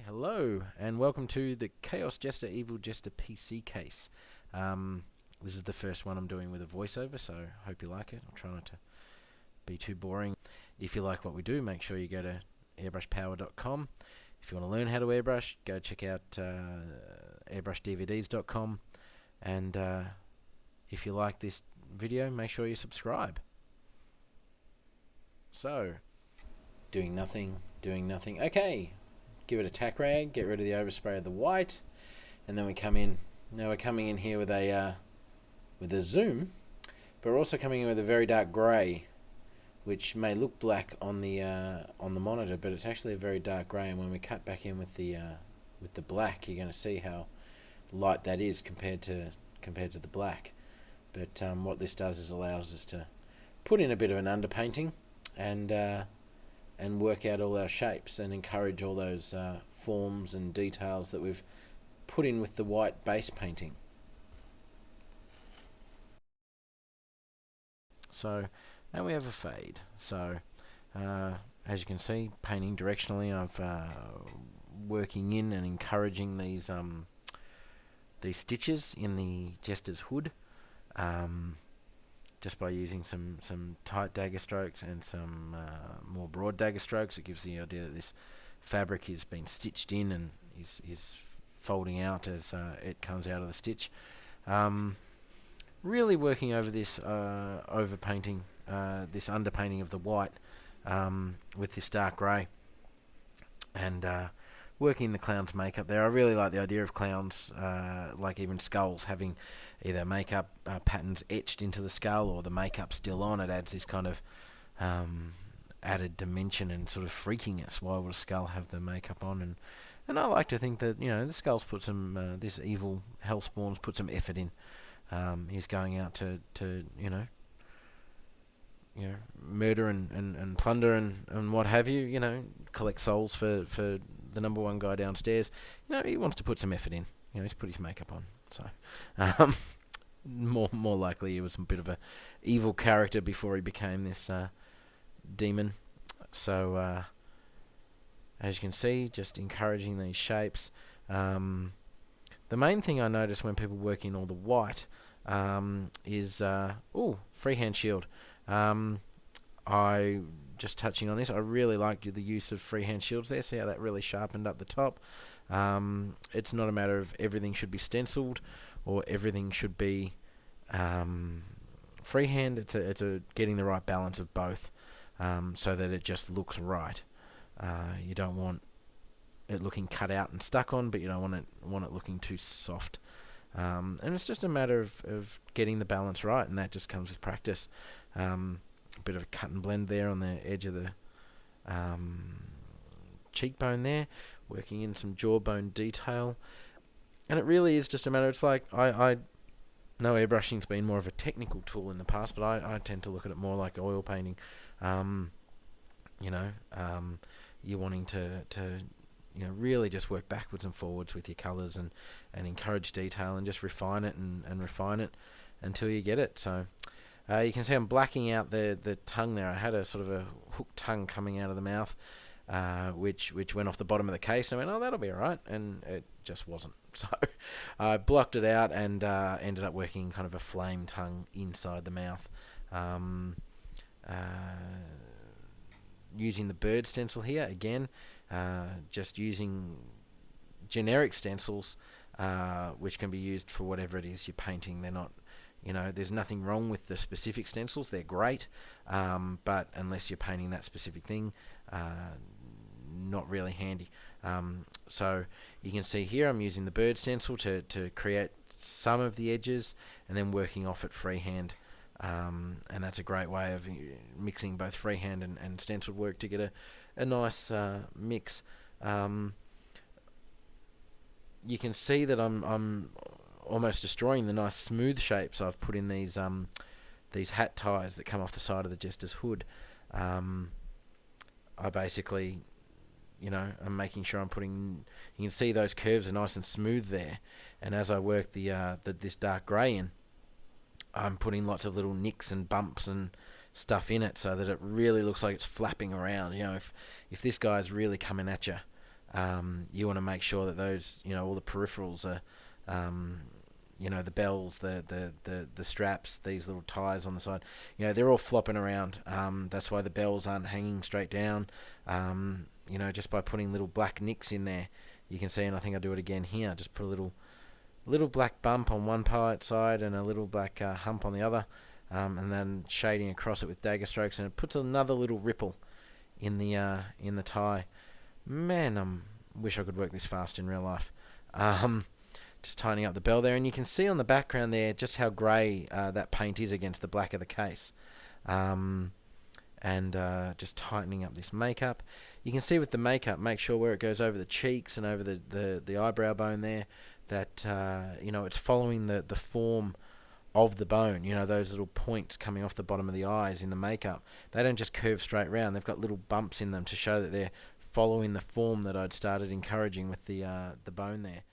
Hello, and welcome to the Chaos Jester Evil Jester PC case. This is the first one I'm doing with a voiceover, so hope you like it. I'll try not to be too boring. If you like what we do, make sure you go to airbrushpower.com. If you want to learn how to airbrush, go check out airbrushDVDs.com. And if you like this video, make sure you subscribe. So, doing nothing. Okay. Give it a tack rag, get rid of the overspray of the white, and then we come in. Now we're coming in here with a zoom, but we're also coming in with a very dark grey, which may look black on the monitor, but it's actually a very dark grey. And when we cut back in with the black, you're going to see how light that is compared to the black. But what this does is allows us to put in a bit of an underpainting and work out all our shapes and encourage all those forms and details that we've put in with the white base painting. So now we have a fade. So as you can see, painting directionally, I've working in and encouraging these stitches in the Jester's hood. Just by using some tight dagger strokes and some more broad dagger strokes, it gives the idea that this fabric is being stitched in and is folding out as it comes out of the stitch. Really working over this overpainting, this underpainting of the white with this dark grey, and working the clown's makeup there. I really like the idea of clowns, like even skulls, having either makeup patterns etched into the skull or the makeup still on. It adds this kind of added dimension and sort of freakiness. Why would a skull have the makeup on? And I like to think that, the skull's put some, this evil hellspawn's put some effort in. He's going out to murder and plunder and what have you, collect souls for the number one guy downstairs. He wants to put some effort in. He's put his makeup on. So, more likely he was a bit of a evil character before he became this demon. So, as you can see, just encouraging these shapes. The main thing I notice when people work in all the white is freehand shield. I just touching on this, I really like the use of freehand shields there. See how that really sharpened up the top. It's not a matter of everything should be stenciled or everything should be freehand. It's a getting the right balance of both, so that it just looks right. You don't want it looking cut out and stuck on, but you don't want it looking too soft. And it's just a matter of getting the balance right, and that just comes with practice. A bit of a cut and blend there on the edge of the cheekbone there, working in some jawbone detail. And it really is just a matter, it's like, I know airbrushing's been more of a technical tool in the past, but I tend to look at it more like oil painting. You're wanting to really just work backwards and forwards with your colours and encourage detail and just refine it and refine it until you get it. So you can see I'm blacking out the tongue there. I had a sort of a hooked tongue coming out of the mouth, which went off the bottom of the case. And I went, oh, that'll be alright, and it just wasn't. So I blocked it out and ended up working kind of a flame tongue inside the mouth. Using the bird stencil here again, just using generic stencils, which can be used for whatever it is you're painting. They're not, there's nothing wrong with the specific stencils. They're great, but unless you're painting that specific thing, not really handy. So you can see here I'm using the bird stencil to create some of the edges and then working off it freehand. And that's a great way of mixing both freehand and stenciled work to get a nice mix. You can see that I'm almost destroying the nice smooth shapes I've put in these hat ties that come off the side of the Jester's hood. I basically, I'm making sure I'm putting. You can see those curves are nice and smooth there, and as I work this dark grey in, I'm putting lots of little nicks and bumps and stuff in it so that it really looks like it's flapping around. If this guy's really coming at you, You want to make sure that those, all the peripherals are, the bells, the straps, these little ties on the side, they're all flopping around. That's why the bells aren't hanging straight down. Just by putting little black nicks in there, you can see, and I think I'll do it again here, just put a little black bump on one side and a little black hump on the other, and then shading across it with dagger strokes, and it puts another little ripple in the tie. Man, wish I could work this fast in real life. Just tightening up the bell there, and you can see on the background there just how grey that paint is against the black of the case. And just tightening up this makeup. You can see with the makeup, make sure where it goes over the cheeks and over the eyebrow bone there, that it's following the form of the bone. Those little points coming off the bottom of the eyes in the makeup, they don't just curve straight round. They've got little bumps in them to show that they're following the form that I'd started encouraging with the bone there.